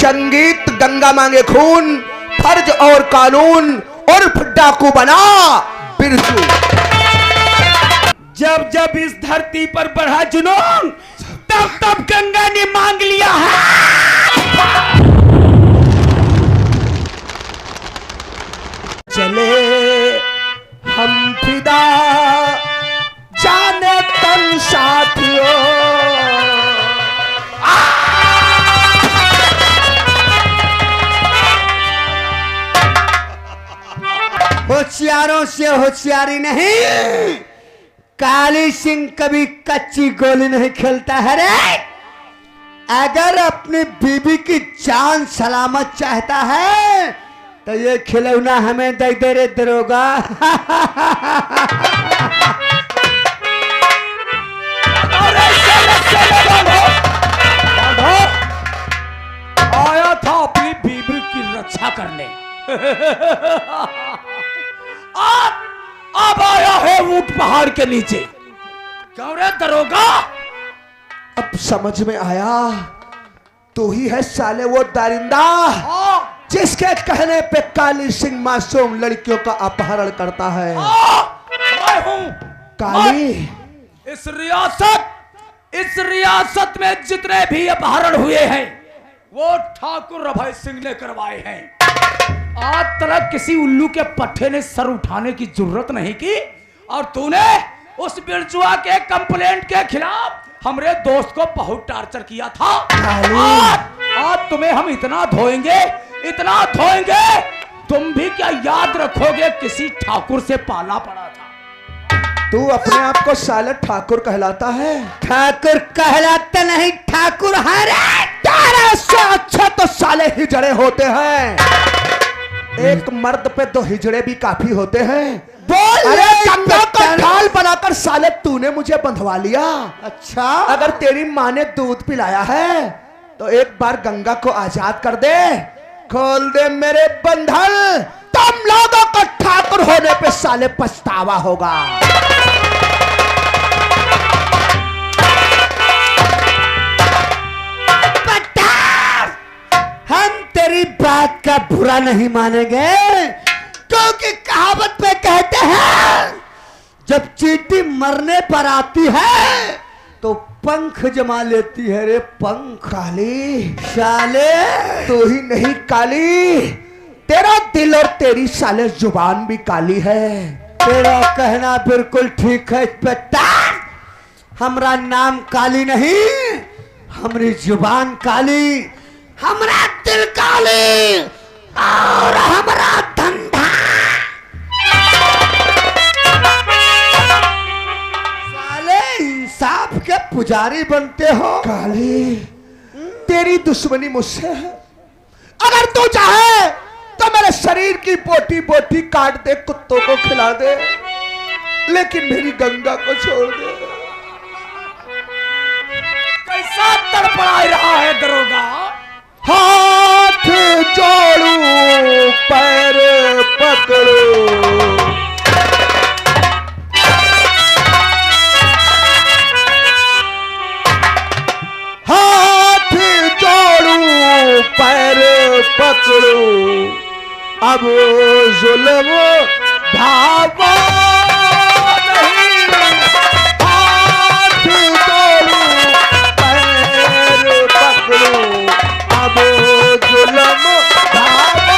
संगीत गंगा मांगे खून, फर्ज और कानून, और डाकू बना बिरजू। जब जब इस धरती पर बढ़ा जुनून, तब तब गंगा ने मांग लिया है। चले हम फिदा जाने तन साथियों। होशियारों से होशियारी नहीं, काली सिंह कभी कच्ची गोली नहीं खेलता है रे। अगर अपनी बीबी की जान सलामत चाहता है तो ये खिलौना हमें दे दे रे दरोगा। आया था अपनी बीबी की रक्षा करने। अब आया है ऊंट पहाड़ के नीचे। क्यों रे दरोगा? अब समझ में आया, तू ही है साले वो दारिंदा जिसके कहने पे काली सिंह मासूम लड़कियों का अपहरण करता है। मैं हूं काली। इस रियासत में जितने भी अपहरण हुए हैं वो ठाकुर अभय सिंह ने करवाए हैं। आज तक किसी उल्लू के पट्टे ने सर उठाने की जरूरत नहीं की, और तूने उस बिरजुआ के कंप्लेंट के खिलाफ हमारे दोस्त को बहुत टार्चर किया था। आज तुम्हें हम इतना धोएंगे, तुम भी क्या याद रखोगे किसी ठाकुर से पाला पड़ा था। तू अपने आप को साले ठाकुर कहलाता है? ठाकुर कहलाता नहीं, ठाकुर है रे। तेरे से अच्छा तो साले हिजड़े होते हैं। एक मर्द पे दो हिजड़े भी काफी होते हैं। बोल। अरे गंगा का ढाल बनाकर साले तूने मुझे बंधवा लिया। अच्छा, अगर तेरी माँ ने दूध पिलाया है तो एक बार गंगा को आजाद कर दे, खोल दे मेरे बंधन। तुम लोगों को ठाकुर होने पे साले पछतावा होगा। हम तेरी बात का बुरा नहीं मानेंगे, क्योंकि कहावत में कहते हैं जब चींटी मरने पर आती है तो पंख जमा लेती है रे, पंख। काली साले तू ही नहीं काली, तेरा दिल और तेरी साले जुबान भी काली है। तेरा कहना बिल्कुल ठीक है इंस्पेक्टर। हमारा नाम काली नहीं, हमारी जुबान काली, हमारा दिल काली, और हमारा धंधा। साले इंसाफ के पुजारी बनते हो। काली तेरी दुश्मनी मुझसे है। अगर तू चाहे तो मेरे शरीर की बोटी बोटी काट दे, कुत्तों को खिला दे, लेकिन मेरी गंगा को छोड़ दे। कैसा तड़पड़ा रहा है दरोगा? हाथ जोड़ू पैर पकड़ू, हाथ जोड़ू पैर पकड़ू, अब जुल्म ढाबा नहीं। हाथ जोड़ू पैर पकड़ू, अब जुल्म ढाबा।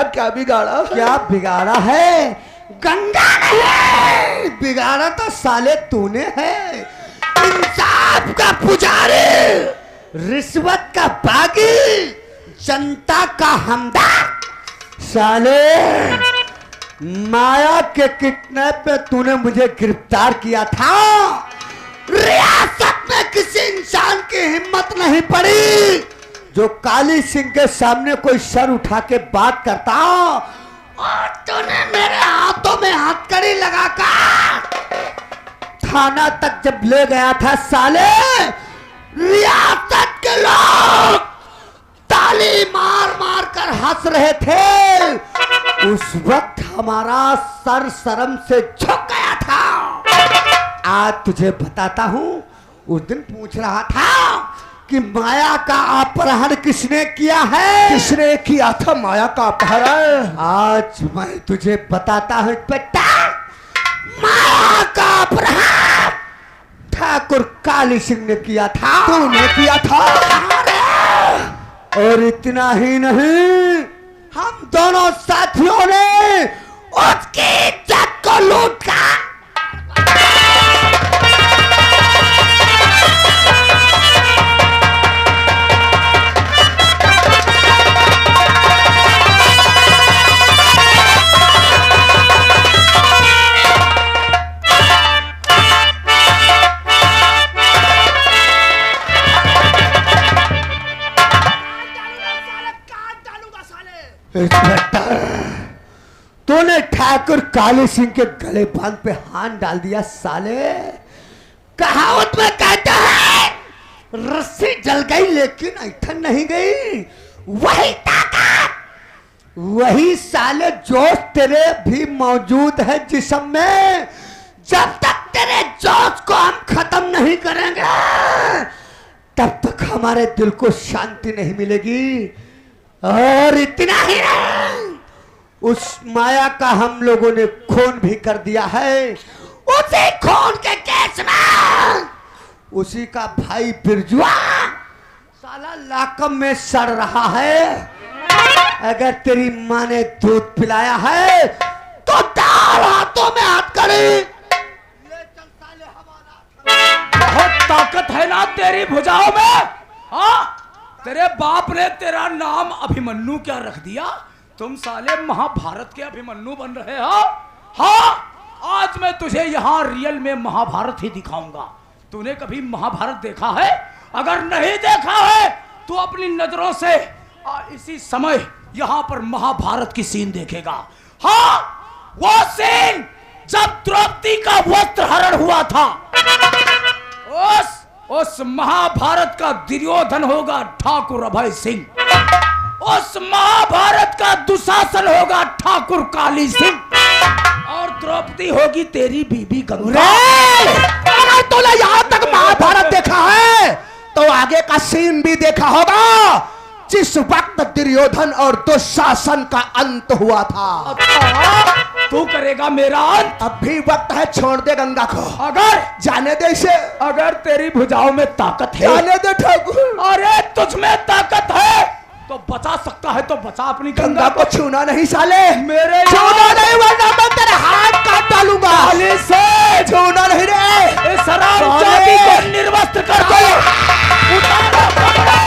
क्या बिगाड़ा? क्या बिगाड़ा है? गंगा ने बिगाड़ा तो साले तूने है। इंसाफ का पुजारी, रिश्वत का बागी, जनता का हमदर्द। साले माया के किडनैप में तूने मुझे गिरफ्तार किया था। रियासत में किसी इंसान की हिम्मत नहीं पड़ी जो काली सिंह के सामने कोई सर उठा के बात करता, और तूने मेरे हाथों में हथकड़ी लगाकर थाना तक जब ले गया था साले, रियासत के लोग ताली मार मार कर हंस रहे थे। उस वक्त हमारा सर शर्म से झुक गया था। आज तुझे बताता हूं, उस दिन पूछ रहा था कि माया का अपहरण किसने किया है। किसने किया था माया का अपहरण? आज मैं तुझे बताता हूं बेटा, माया का अपहरण ठाकुर काली सिंह ने किया था। तूने किया था? और इतना ही नहीं, हम दोनों साथियों ने उसकी इज्जत को लूटा। तूने ठाकुर काली सिंह के गले बांध पे हाथ डाल दिया साले। कहावत में कहता है, रस्सी जल गई लेकिन ऐठन नहीं गई। वही ताकत, वही साले जोश तेरे भी मौजूद है जिस्म में। जब तक तेरे जोश को हम खत्म नहीं करेंगे, तब तक हमारे दिल को शांति नहीं मिलेगी। और इतना ही नहीं, उस माया का हम लोगों ने खून भी कर दिया है। उसी खून के केस में उसी का भाई बिरजुआ साला लाकम में सड़ रहा है। अगर तेरी माँ ने दूध पिलाया है तो डाल हाथों में हाथ करे। ले चल साले हमारा। बहुत ताकत है ना तेरी भुजाओं में। हाँ, तेरे बाप ने तेरा नाम अभिमन्यु क्या रख दिया? तुम साले महाभारत के अभिमन्यु बन रहे हो। हाँ, आज मैं तुझे यहाँ रियल में महाभारत ही दिखाऊंगा। तूने कभी महाभारत देखा है? अगर नहीं देखा है तो अपनी नजरों से इसी समय यहाँ पर महाभारत की सीन देखेगा। हाँ, वो सीन जब द्रौपदी का वस्त्र हरण हुआ था। उस महाभारत का दुर्योधन होगा ठाकुर अभय सिंह। उस महाभारत का दुशासन होगा ठाकुर काली सिंह। और द्रौपदी होगी तेरी बीबी गंगा। अगर तूने यहाँ तक महाभारत देखा है तो आगे का सीन भी देखा होगा, जिस वक्त दुर्योधन और दुशासन का अंत हुआ था। तू करेगा मेरा अंत? अब भी वक्त है, छोड़ दे गंगा को। अगर जाने दे इसे। अगर तेरी भुजाओं में ताकत है, जाने दे ठाकुर। अरे तुझ में ताकत है तो बचा सकता है तो बचा अपनी गंगा को। छूना नहीं साले, मेरे छूना नहीं, वरना मैं तेरे हाथ काट डालूंगा। काली से छूना नहीं रे। इस हराम जाति को निर्वस्त्र कर दो। उतारो कपड़े।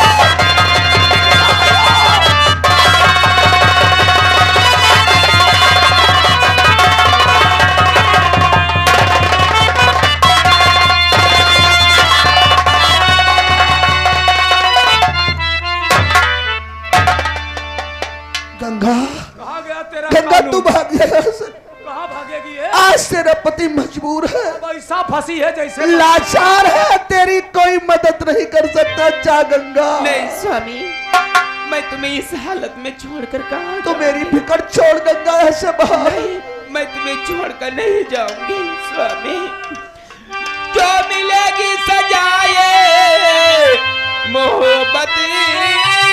गंगा, कहाँ गया तेरा गंगा कानून? तू भाग जा यहाँ से। कहाँ भागेगी ये? आज तेरा पति मजबूर है, ऐसा फंसी है जैसे लाचार है, तेरी कोई मदद नहीं कर सकता। जा गंगा। नहीं स्वामी, मैं तुम्हें इस हालत में छोड़कर कहाँ तो मेरी फिक्र छोड़ गंगा ऐसे बाहर। नहीं, मैं तुम्हें छोड़कर नहीं जाऊंगी स्वामी। जो मिलेगी सजाए मोहब्बत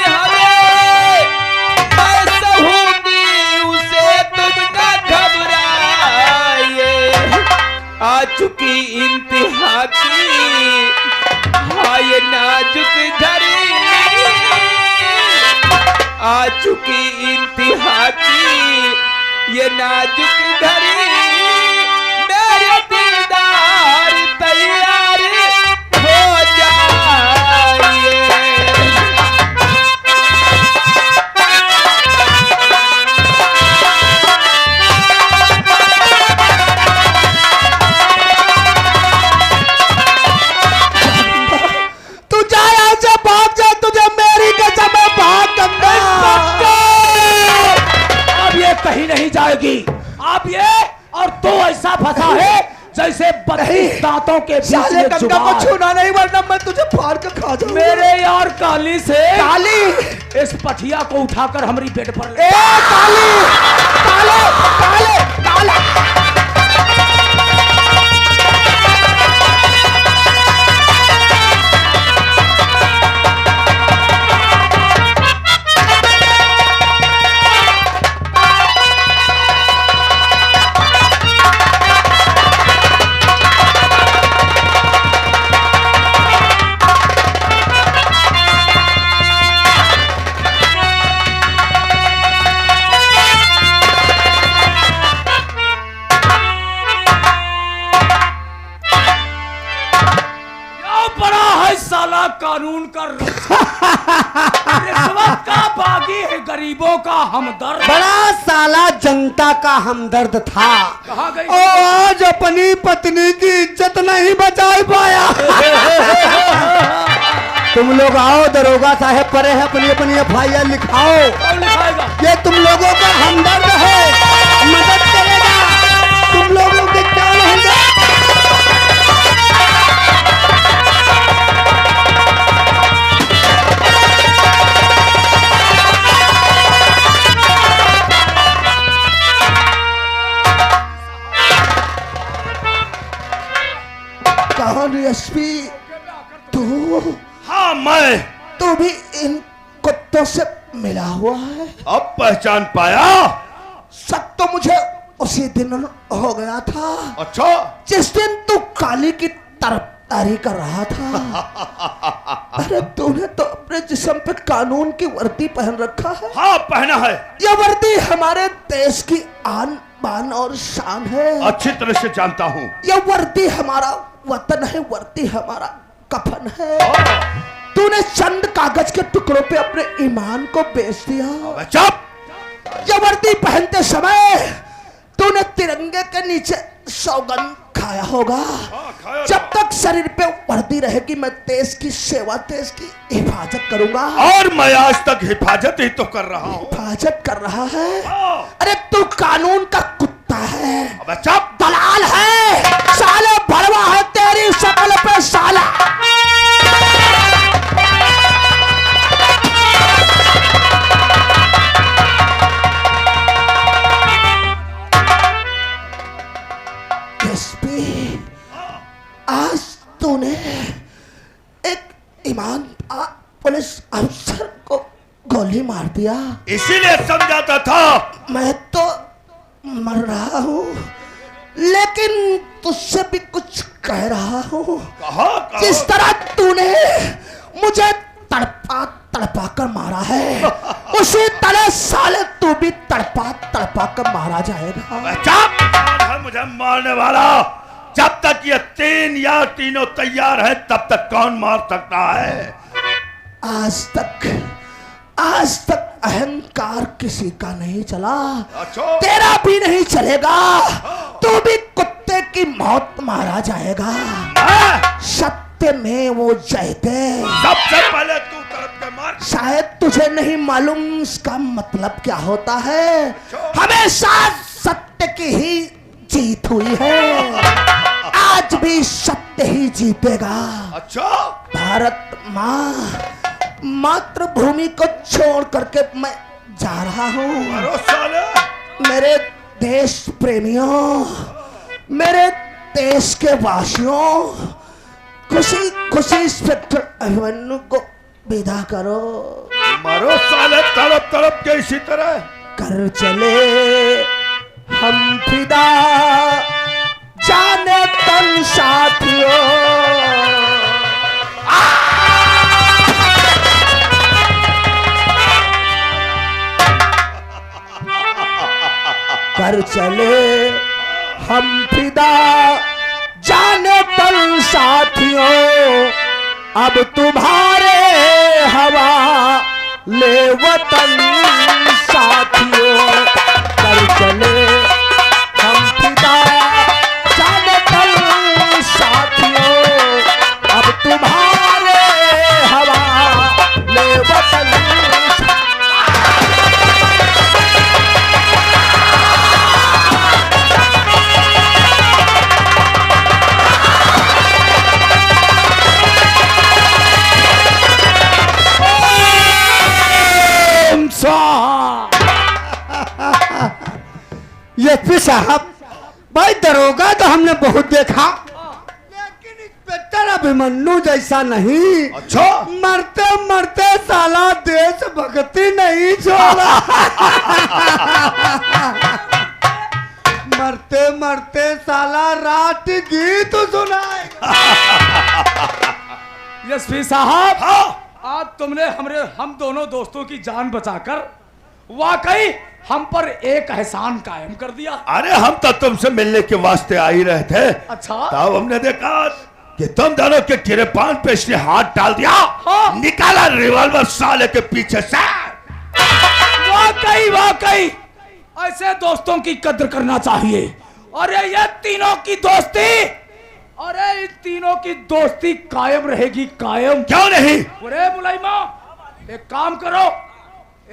हमें, मैं सहूंगी उसे, तुम न घबराए। आ चुकी इंतहा की हाय नाजुक घड़ी, आ चुकी इंतहा की ये नाजुक घड़ी, मेरे दिलदार तैयार हो जाइए। कहीं नहीं जाएगी। आप ये और तो ऐसा फंसा है जैसे 32 दांतों के बीच साले में गंगा को जुबान। छूना नहीं, वरना मैं तुझे फाड़ के खा जाऊंगा। मेरे यार काली से काली, इस पठिया को उठाकर हमारी बेड पर ले। ए काली, काले, काले, काला। साला कानून का रिश्वत का बागी है, गरीबों का हमदर्द। बड़ा साला जनता का हमदर्द था। कहाँ गई? और आज अपनी पत्नी की इज्जत नहीं बचा पाया। तुम लोग आओ, दरोगा साहब परे है, अपनी अपनी FIR लिखाओ। कौन लिखाएगा? ये तुम लोगों का हमदर्द है, मदद करेगा। तुम लोगों के क्या होगा? कौन एसपी? तू? हाँ मैं। तू भी इन कुत्तों से मिला हुआ है? अब पहचान पाया? शक तो मुझे उसी दिन हो गया था। अच्छा, जिस दिन तू काली की तरफदारी कर रहा था। अरे तूने तो अपने जिस्म पे कानून की वर्दी पहन रखा है। हाँ पहना है। यह वर्दी हमारे देश की आन बान और शान है। अच्छी तरह से जानता हूँ। यह वर्दी हमारा वतन है, वर्दी हमारा कफन है। तूने चंद कागज के टुकड़ों पे अपने ईमान को बेच दिया। चुप। यह वर्दी पहनते समय तूने तिरंगे के नीचे सौगंध खाया होगा। खाया जब तक शरीर पे वर्दी रहेगी मैं देश की सेवा, देश की हिफाजत करूंगा। और मैं आज तक हिफाजत ही तो कर रहा हूँ। हिफाजत कर रहा है? अरे तू कानून का कुत्ता है, अबे चुप। दलाल है, साले भड़वा है तेरी शक्ल पे साला। आज तूने एक ईमानदार पुलिस अफसर को गोली मार दिया। इसीलिए समझाता था। मैं तो मर रहा हूँ, लेकिन तुझसे भी कुछ कह रहा हूँ। कहा? जिस तरह तूने मुझे तड़पा तड़पा कर मारा है, उसी तरह साले तू भी तड़पा तड़पा कर मारा जाएगा। चुप। कौन है मुझे मारने वाला? जब तक ये 3 या तीनों तैयार है तब तक कौन मार सकता है? आज तक अहंकार किसी का नहीं चला। अच्छा। तेरा भी नहीं चलेगा। तू भी कुत्ते की मौत मारा जाएगा। सत्य में वो जयते। सबसे पहले तू तरफ के मार। शायद तुझे नहीं मालूम इसका मतलब क्या होता है। हमेशा सत्य की ही जीत हुई है। आज भी सत्य ही जीतेगा। अच्छा। भारत माँ, मातृभूमि को छोड़ करके मैं जा रहा हूँ। मेरे देश प्रेमियों, मेरे देश के वासियों, खुशी खुशी इंस्पेक्टर अभिमन्यु को विदा करो। मारो साले तड़प तड़प के इसी तरह। कर चले हम फिदा जाने तन साथियों। कर चले हम फिदा जाने तन साथियों, अब तुम्हारे हवा ले वतन साथियों। कर चले हम फिदा जाने तन साथियों, अब तुम्हारे हवा ले वतन। एसपी साहब, भाई दरोगा तो हमने बहुत देखा, लेकिन इंस्पेक्टर अभिमन्यु जैसा नहीं। अच्छा, मरते मरते साला देशभक्ति नहीं छोड़ा। मरते मरते साला रात गीत सुनाएगा। एसपी साहब, हाँ, आज तुमने हम दोनों दोस्तों की जान बचाकर वाकई हम पर एक एहसान कायम कर दिया। अरे हम तो तुमसे मिलने के वास्ते आ ही रहे थे। अच्छा, तब हमने देखा कि तुम दोनों के गिरबान पे इसने हाथ डाल दिया। हाँ। निकाला रिवॉल्वर साले के पीछे से। वाकई वाकई ऐसे दोस्तों की कद्र करना चाहिए। अरे ये तीनों की दोस्ती, अरे इन तीनों की दोस्ती कायम रहेगी, कायम। क्यों नहीं? अरे मुलाइमा, एक काम करो,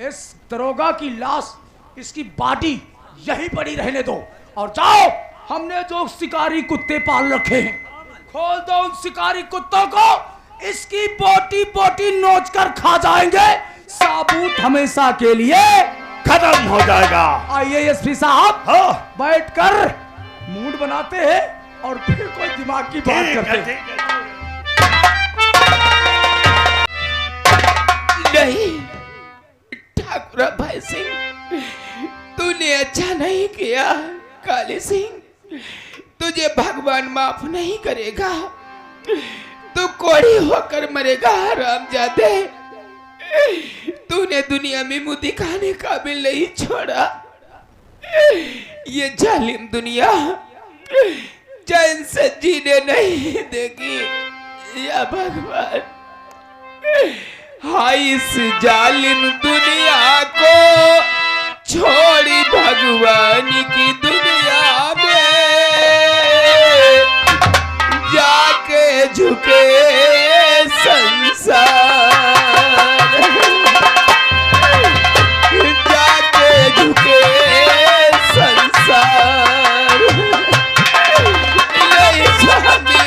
इस दरोगा की लाश, इसकी बॉडी यही पड़ी रहने दो और जाओ, हमने जो शिकारी कुत्ते पाल रखे हैं, खोल दो उन शिकारी कुत्तों को, इसकी बोटी बोटी नोच कर खा जाएंगे, साबुत हमेशा के लिए खत्म हो जाएगा। आइए एसपी साहब, हाँ, बैठकर मूड बनाते हैं और फिर कोई दिमाग की बात ठीक करते है, हैं। ठीक है। नहीं ठाकुर भाई सिंह, तूने अच्छा नहीं किया। काली सिंह, तुझे भगवान माफ नहीं करेगा, तू कोड़ी होकर मरेगा हरामजादे। तूने दुनिया में मुंह दिखाने काबिल नहीं छोड़ा। ये जालिम दुनिया चैन से जीने नहीं देगी। या भगवान, हाय इस जालिम दुनिया को छोड़ी भगवान की दुनिया में जाके झुके संसार, जाके झुके संसार। नहीं स्वामी,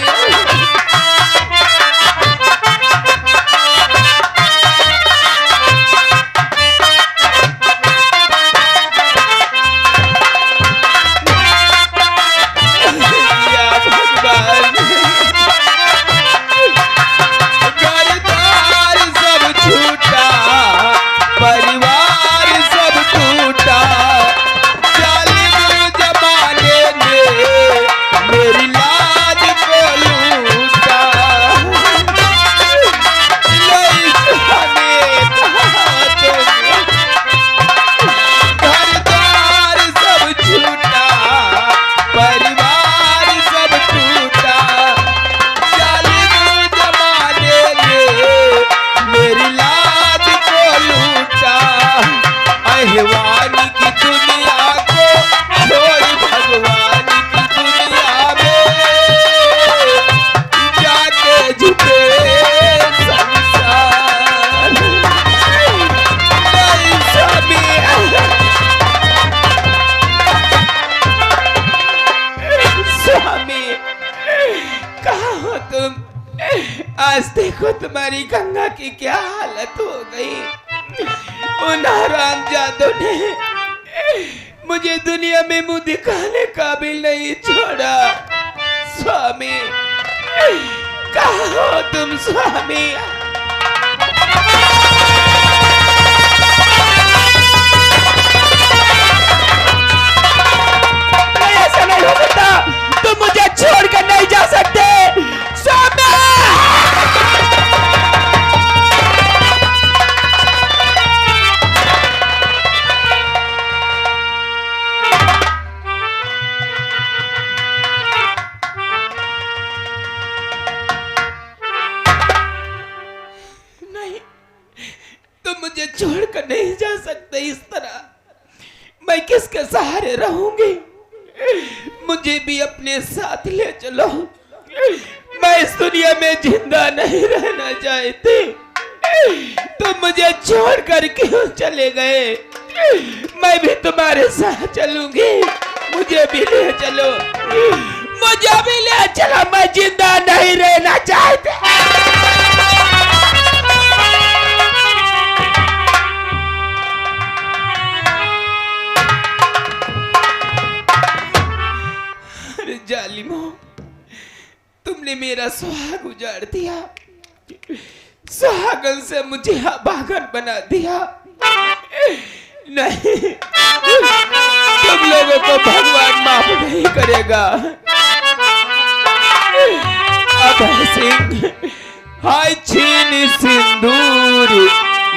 आज देखो तुम्हारी गंगा की क्या हालत हो गई। उन हरामजादों ने मुझे दुनिया में मुंह दिखाने काबिल नहीं छोड़ा। स्वामी, कहाँ हो तुम स्वामी? ऐसा नहीं हो सकता, तुम मुझे छोड़कर नहीं जा सकते। मुझे छोड़कर नहीं जा सकते। इस तरह मैं किसके सहारे रहूंगी? मुझे भी अपने साथ ले चलो। मैं इस दुनिया में जिंदा नहीं रहना चाहती। तुम मुझे छोड़कर क्यों चले गए? मैं भी तुम्हारे साथ चलूंगी। मुझे भी ले चलो, मुझे भी ले चलो। मैं जिंदा नहीं रहना चाहती। जालिम हो, तुमने मेरा सुहाग उजाड़ दिया, सुहागन से मुझे अभागन बना दिया। नहीं, तुम लोगों को भगवान माफ नहीं करेगा। अभय सिंह, हाय छीन सिंदूर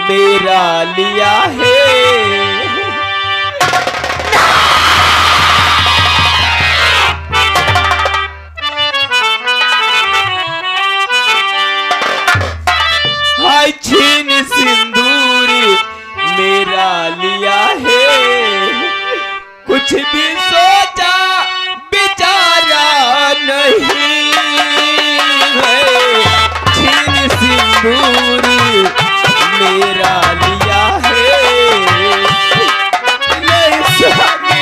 मेरा लिया है। हाय छीन सिंदूर मेरा लिया है, कुछ भी सोचा बेचारा नहीं है। छीन सिंदूर मेरा लिया है, ले स्वामी।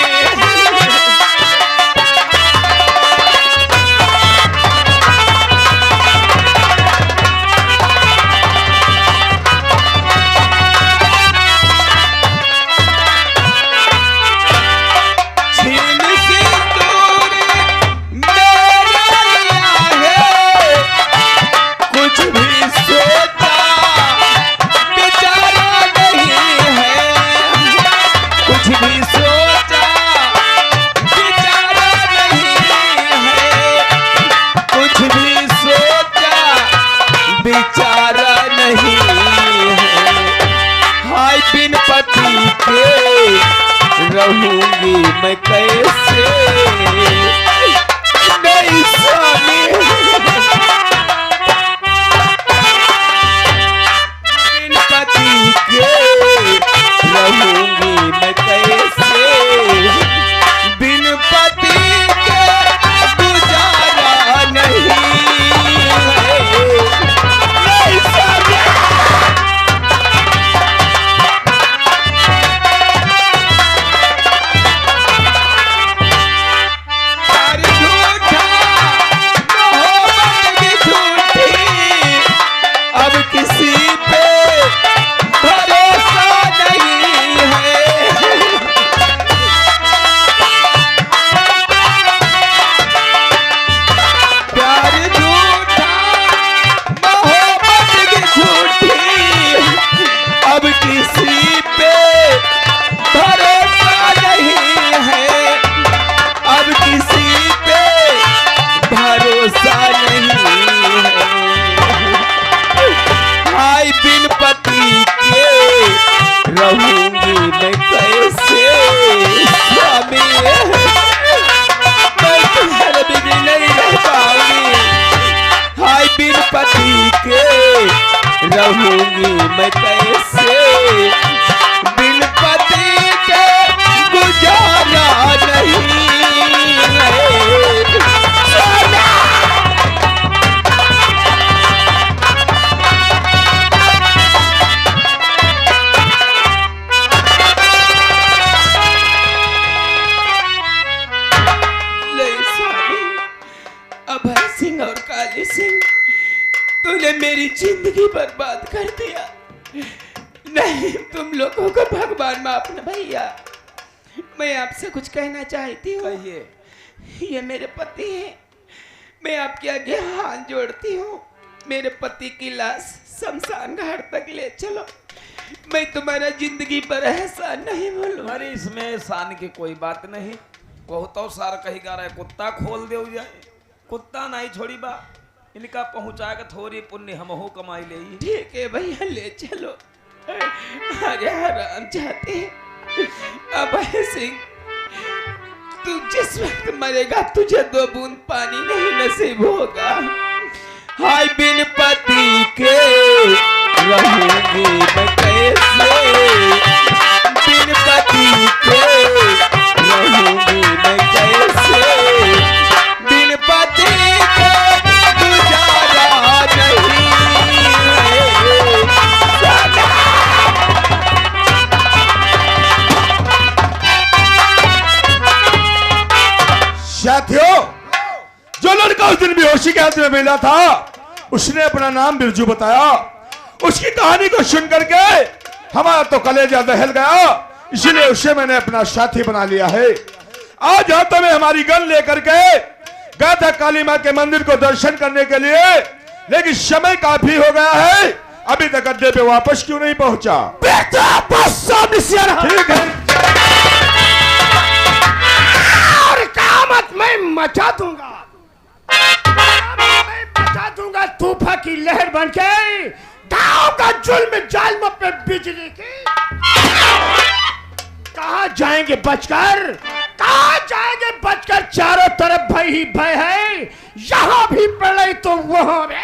रहूंगी मैं कैसे, नहीं स्वामी। बिन पति के रहूंगी मैं कैसे, बिन पति के गुजारा नहीं है, नहीं स्वामी। रहूंगी मैं कैसे स्वामी, मैं तुम्हारे बिना नहीं रह पाऊंगी। हाय बिन पति के रहूंगी मैं कैसे, बिन पति के गुजारा नहीं है। अभय सिंह और काली सिंह, तूने मेरी जिंदगी बर्बाद कर दिया। नहीं, तुम लोगों को भगवान माफ न भैया। मैं आपसे कुछ कहना चाहती हूँ। कहिए। ये मेरे पति हैं, मैं आपके आगे हाथ जोड़ती हूँ। मेरे पति की लाश शमशान घाट तक ले चलो। मैं तुम्हारा जिंदगी पर एहसान नहीं भूलूंगा। अरे इसमें एहसान की कोई बात नहीं। कहतो सार कही गा रहे कुत्ता खोल दे जाए, कुत्ता नहीं छोड़ी बा, इनका पहुंचा के थोड़ी पुण्य हमहू कमाई ले। ठीक है भैया, ले चलो। अरे हराम जाते अभय सिंह, तू जिस वक्त मरेगा तुझे 2 बूंद पानी नहीं नसीब होगा। हाय बिन पति के रहूंगी मैं कैसे, बिन पति के रहूंगी मैं कैसे, बिन पति के गुजारा नहीं है। साथियों, जो लड़का उस दिन बेहोशी के हाथ में मिला था, उसने अपना नाम बिरजू बताया। उसकी कहानी को सुन करके हमारा तो कलेजा दहल गया, इसलिए उसे मैंने अपना साथी बना लिया है। आज हाथों में हमारी गन लेकर के गया था काली माँ के मंदिर को दर्शन करने के लिए, लेकिन समय काफी हो गया है, अभी तक अड्डे पे वापस क्यों नहीं पहुंचा? बेटा बस सामने से आ रहा। ठीक है, और कामत मैं मचा दूंगा, मैं मचा दूंगा तूफा की लहर बन के गांव का जुल्म जालिम पे बिजली की। कहां जाएंगे बचकर, कहां जाएंगे बचकर? चारों तरफ भय ही भय है, यहां भी प्रलय तो वहां भी।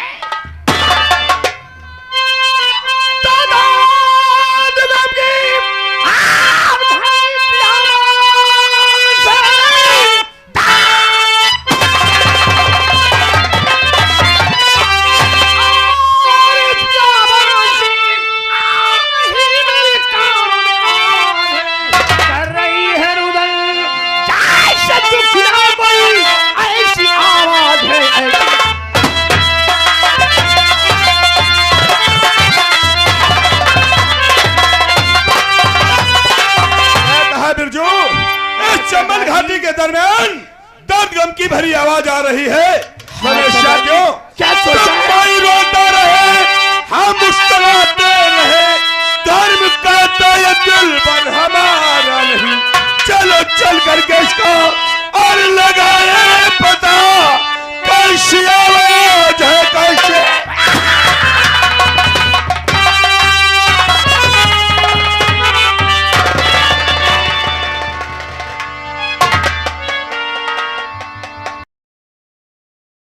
चंबल घाटी के दरमियान दर्द गम की भरी आवाज आ रही है। हमेशा क्यों क्या सोचा है? कोई रोता रहे, हम मुस्कुराते रहे, धर्म कहता ये दिल पर हमारा नहीं। चलो चल करके इसको और लगाए